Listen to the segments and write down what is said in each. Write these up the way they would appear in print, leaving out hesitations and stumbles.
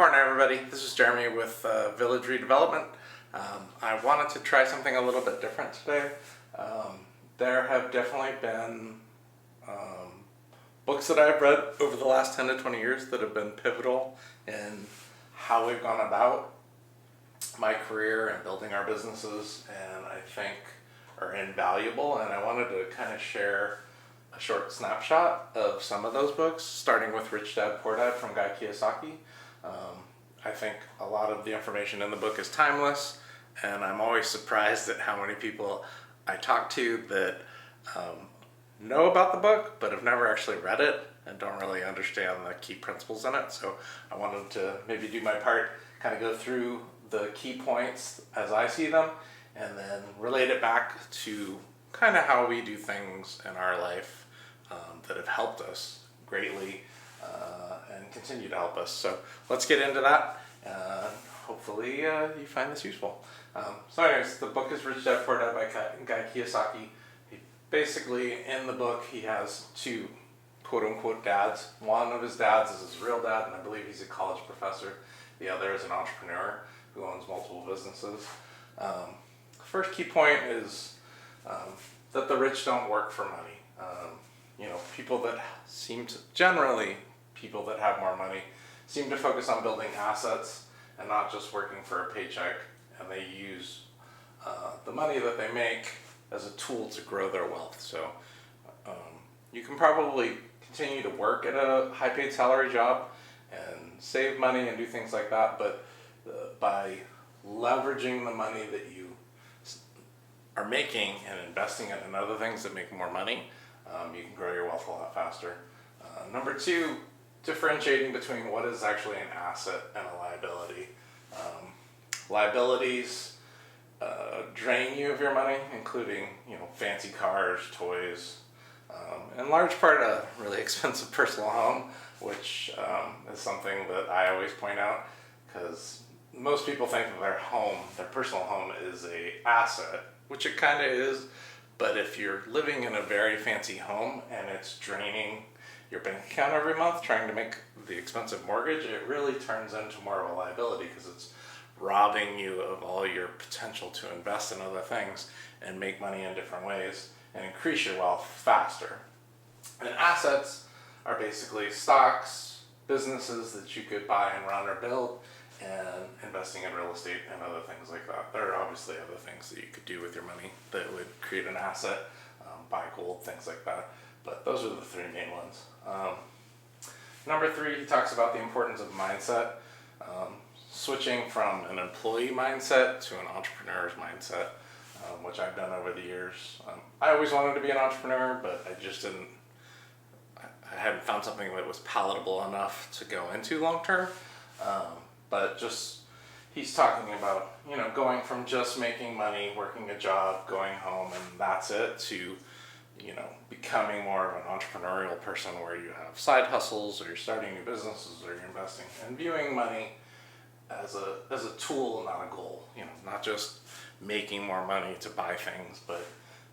Morning, everybody. This is Jeremy with Village Redevelopment. I wanted to try something a little bit different today. There have definitely been books that I've read over the last 10 to 20 years that have been pivotal in how we've gone about my career and building our businesses, and I think are invaluable. And I wanted to kind of share a short snapshot of some of those books, starting with Rich Dad, Poor Dad from Guy Kiyosaki. I think a lot of the information in the book is timeless, and I'm always surprised at how many people I talk to that know about the book but have never actually read it and don't really understand the key principles in it. So I wanted to maybe do my part, kind of go through the key points as I see them, and then relate it back to kind of how we do things in our life that have helped us greatly and continue to help us. So let's get into that. Hopefully you find this useful. So anyways, the book is Rich Dad, Poor Dad by Guy Kiyosaki. Basically, in the book, he has two quote-unquote dads. One of his dads is his real dad, and I believe he's a college professor. The other is an entrepreneur who owns multiple businesses. The first key point is that the rich don't work for money. People that generally people that have more money seem to focus on building assets and not just working for a paycheck, and they use the money that they make as a tool to grow their wealth. So you can probably continue to work at a high-paid salary job and save money and do things like that, but by leveraging the money that you are making and investing it in other things that make more money, you can grow your wealth a lot faster. Number two, differentiating between what is actually an asset and a liability. Liabilities drain you of your money, including fancy cars, toys, in large part a really expensive personal home, which is something that I always point out, because most people think of their personal home is a asset, which it kind of is. But if you're living in a very fancy home and it's draining your bank account every month trying to make the expensive mortgage, it really turns into more of a liability, because it's robbing you of all your potential to invest in other things and make money in different ways and increase your wealth faster. And assets are basically stocks, businesses that you could buy and run or build, and investing in real estate and other things like that. There are obviously other things that you could do with your money that would create an asset, buy gold, things like that. But those are the three main ones. Number three, he talks about the importance of mindset. Switching from an employee mindset to an entrepreneur's mindset, which I've done over the years. I always wanted to be an entrepreneur, but I hadn't found something that was palatable enough to go into long term. But he's talking about, going from just making money, working a job, going home, and that's it, to, becoming more of an entrepreneurial person where you have side hustles, or you're starting new businesses, or you're investing, and viewing money as a tool, not a goal. Not just making more money to buy things, but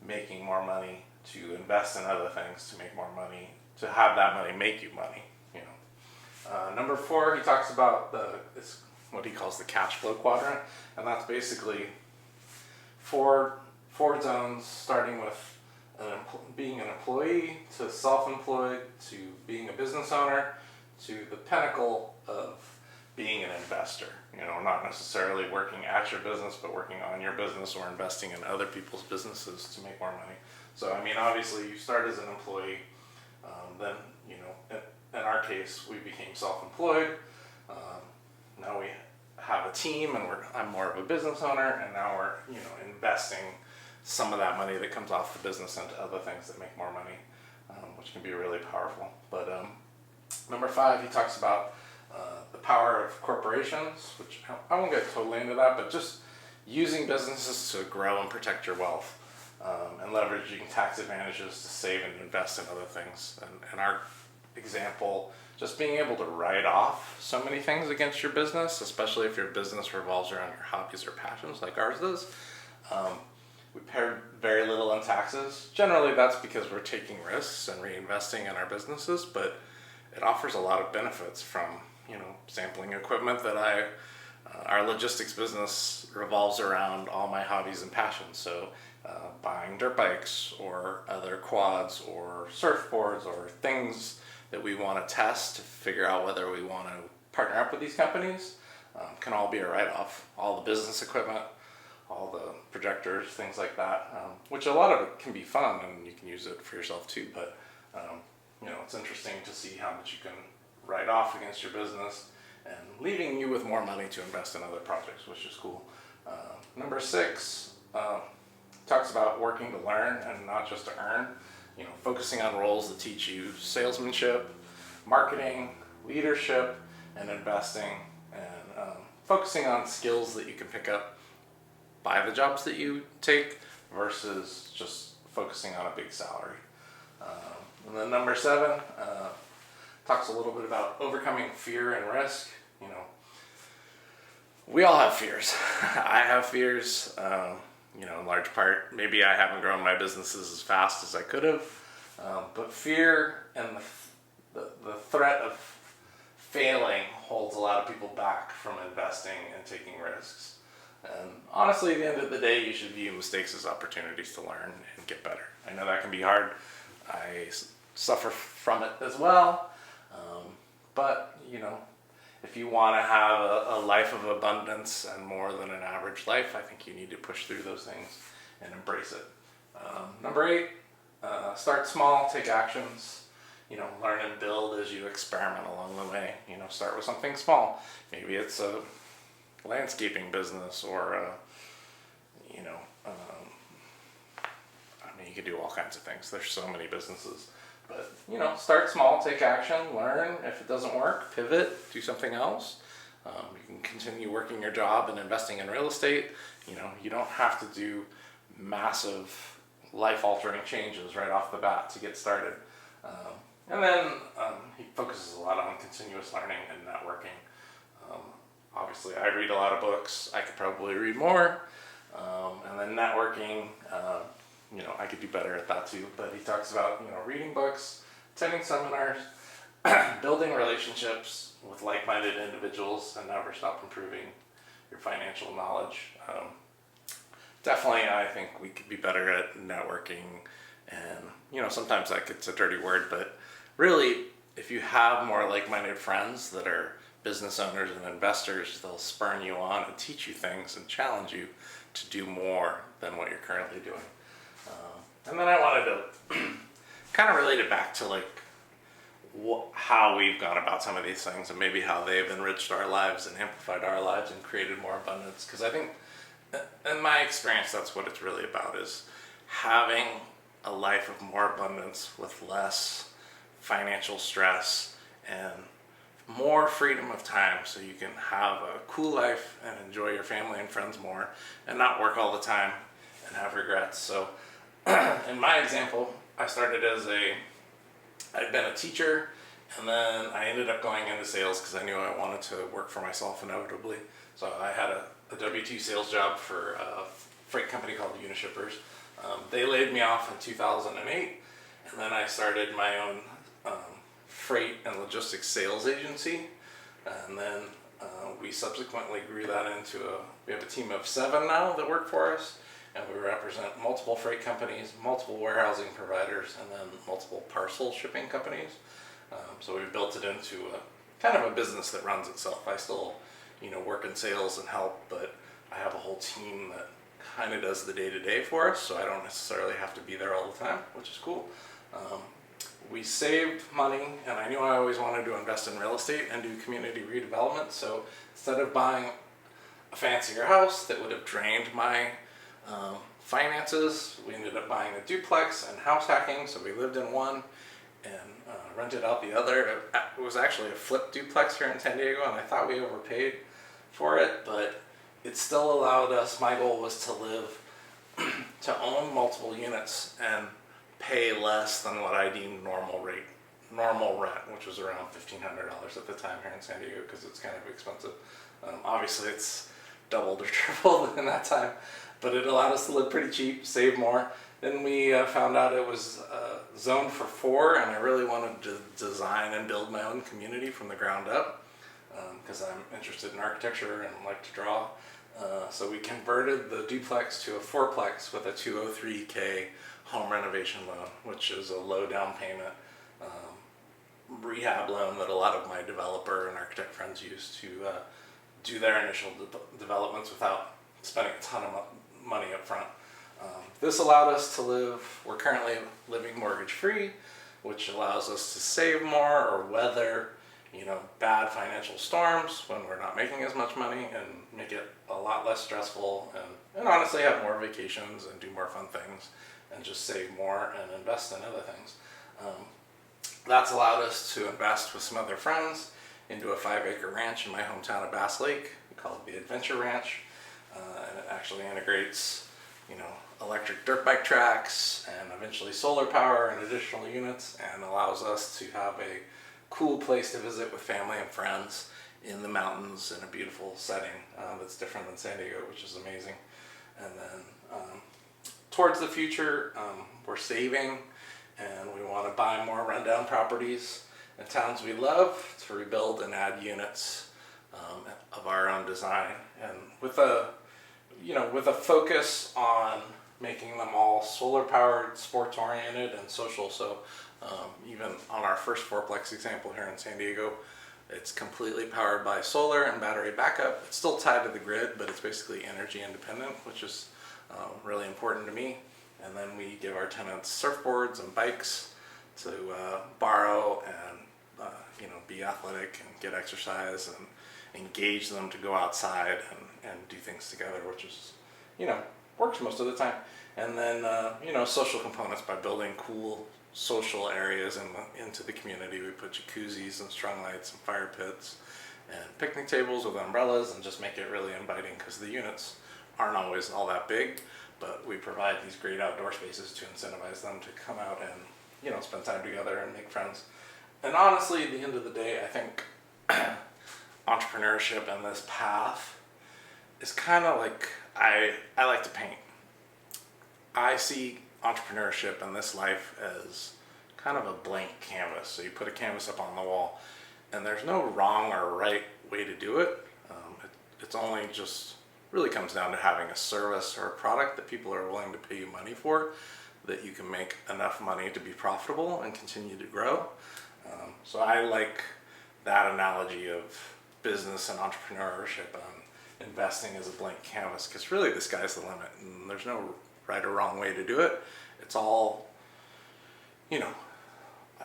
making more money to invest in other things, to make more money, to have that money make you money. Number four, he talks about what he calls the cash flow quadrant, and that's basically four zones, starting with being an employee, to self-employed, to being a business owner, to the pinnacle of being an investor. Not necessarily working at your business, but working on your business or investing in other people's businesses to make more money. So, obviously you start as an employee, then, in our case, we became self-employed. Now we have a team, and I'm more of a business owner, and now we're, investing some of that money that comes off the business into other things that make more money, which can be really powerful. But number five, he talks about the power of corporations, which I won't get totally into that, but just using businesses to grow and protect your wealth, and leveraging tax advantages to save and invest in other things. And our example, just being able to write off so many things against your business, especially if your business revolves around your hobbies or passions like ours does. We pay very little in taxes. Generally, that's because we're taking risks and reinvesting in our businesses, but it offers a lot of benefits, from sampling equipment that our logistics business revolves around all my hobbies and passions. So buying dirt bikes or other quads or surfboards or things that we want to test to figure out whether we want to partner up with these companies can all be a write-off. All the business equipment, all the projectors, things like that, which a lot of it can be fun and you can use it for yourself too, but it's interesting to see how much you can write off against your business and leaving you with more money to invest in other projects, which is cool. Number 6 talks about working to learn and not just to earn. Focusing on roles that teach you salesmanship, marketing, leadership, and investing, and focusing on skills that you can pick up by the jobs that you take versus just focusing on a big salary. And then number 7 talks a little bit about overcoming fear and risk. We all have fears. I have fears. In large part, maybe I haven't grown my businesses as fast as I could have, but fear and the threat of failing holds a lot of people back from investing and taking risks. And honestly, at the end of the day, you should view mistakes as opportunities to learn and get better. I know that can be hard. I suffer from it as well, but if you want to have a life of abundance and more than an average life, I think you need to push through those things and embrace it. Number 8, start small, take actions. Learn and build as you experiment along the way. Start with something small. Maybe it's a landscaping business or you could do all kinds of things. There's so many businesses. But, start small, take action, learn. If it doesn't work, pivot, do something else. You can continue working your job and investing in real estate. You don't have to do massive life-altering changes right off the bat to get started. And then he focuses a lot on continuous learning and networking. Obviously, I read a lot of books. I could probably read more. And then networking, I could do better at that too. But he talks about, reading books, attending seminars, building relationships with like-minded individuals, and never stop improving your financial knowledge. Definitely, I think we could be better at networking. And, sometimes that gets a dirty word, but really, if you have more like-minded friends that are business owners and investors, they'll spur you on and teach you things and challenge you to do more than what you're currently doing. And then I wanted to kind of relate it back to how we've gone about some of these things and maybe how they've enriched our lives and amplified our lives and created more abundance. Because I think, in my experience, that's what it's really about, is having a life of more abundance with less financial stress and more freedom of time so you can have a cool life and enjoy your family and friends more and not work all the time and have regrets. So in my example, I started I'd been a teacher, and then I ended up going into sales because I knew I wanted to work for myself inevitably. So I had a W-2 sales job for a freight company called Unishippers. They laid me off in 2008, and then I started my own freight and logistics sales agency, and then we subsequently grew that into we have a team of 7 now that work for us, and we represent multiple freight companies, multiple warehousing providers, and then multiple parcel shipping companies. So we've built it into a kind of a business that runs itself. I still, work in sales and help, but I have a whole team that kind of does the day-to-day for us, so I don't necessarily have to be there all the time, which is cool. We saved money, and I knew I always wanted to invest in real estate and do community redevelopment, so instead of buying a fancier house that would have drained my finances, we ended up buying a duplex and house hacking, so we lived in one and rented out the other. It was actually a flip duplex here in San Diego, and I thought we overpaid for it, but it still allowed us, my goal was to own multiple units and pay less than what I deemed normal rent, which was around $1,500 at the time here in San Diego, because it's kind of expensive. Obviously it's doubled or tripled in that time, but it allowed us to live pretty cheap, save more. Then we found out it was zoned for 4, and I really wanted to design and build my own community from the ground up. because I'm interested in architecture and like to draw. So we converted the duplex to a fourplex with a 203K home renovation loan, which is a low down payment rehab loan that a lot of my developer and architect friends use to do their initial developments without spending a ton of money up front. This allowed us to live, we're currently living mortgage free, which allows us to save more or weather, bad financial storms when we're not making as much money, and make it a lot less stressful, and honestly have more vacations and do more fun things and just save more and invest in other things. That's allowed us to invest with some other friends into a 5-acre ranch in my hometown of Bass Lake. We call it the Adventure Ranch, and it actually integrates electric dirt bike tracks and eventually solar power and additional units, and allows us to have a cool place to visit with family and friends in the mountains in a beautiful setting that's different than San Diego, which is amazing. And then towards the future, we're saving, and we want to buy more rundown properties in towns we love to rebuild and add units of our own design, and with a focus on making them all solar powered, sports oriented, and social. So even on our first fourplex example here in San Diego, it's completely powered by solar and battery backup. It's still tied to the grid, but it's basically energy independent, which is really important to me. And then we give our tenants surfboards and bikes to borrow and be athletic and get exercise, and engage them to go outside and do things together, which is works most of the time. And then social components by building cool social areas into the community. We put jacuzzis and strung lights and fire pits and picnic tables with umbrellas, and just make it really inviting, because the units aren't always all that big, but we provide these great outdoor spaces to incentivize them to come out and spend time together and make friends. And honestly, at the end of the day, I think entrepreneurship and this path is kind of like, I like to paint. I see entrepreneurship in this life as kind of a blank canvas. So you put a canvas up on the wall, and there's no wrong or right way to do it. It's only just really comes down to having a service or a product that people are willing to pay you money for, that you can make enough money to be profitable and continue to grow. So I like that analogy of business and entrepreneurship, investing as a blank canvas, because really the sky's the limit, and there's no right or wrong way to do it. It's all,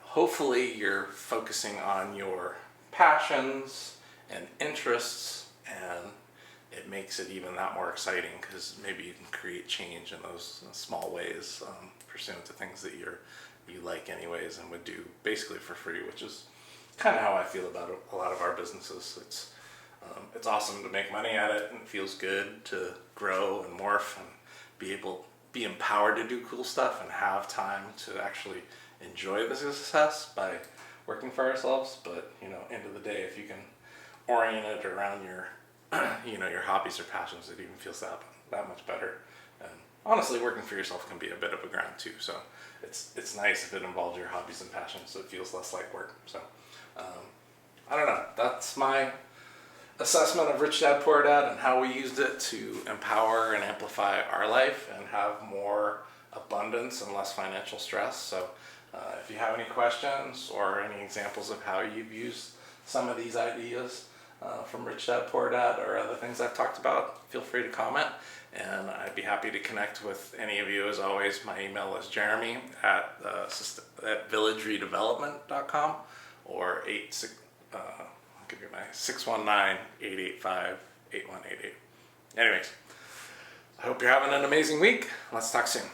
hopefully you're focusing on your passions and interests, and it makes it even that more exciting, because maybe you can create change in those small ways, pursuant to things that you like anyways and would do basically for free, which is kind of how I feel about a lot of our businesses. It's awesome to make money at it, and it feels good to grow and morph and be empowered to do cool stuff and have time to actually enjoy the success by working for ourselves. But end of the day, if you can orient it around your your hobbies or passions, it even feels that much better. And honestly, working for yourself can be a bit of a grind too. So it's nice if it involves your hobbies and passions, so it feels less like work. So I don't know. That's my assessment of Rich Dad Poor Dad and how we used it to empower and amplify our life and have more abundance and less financial stress. So if you have any questions or any examples of how you've used some of these ideas from Rich Dad Poor Dad or other things I've talked about, feel free to comment, and I'd be happy to connect with any of you. As always, my email is jeremy at villageredevelopment.com, or I'll give you my 619-885-8188. Anyways, I hope you're having an amazing week. Let's talk soon.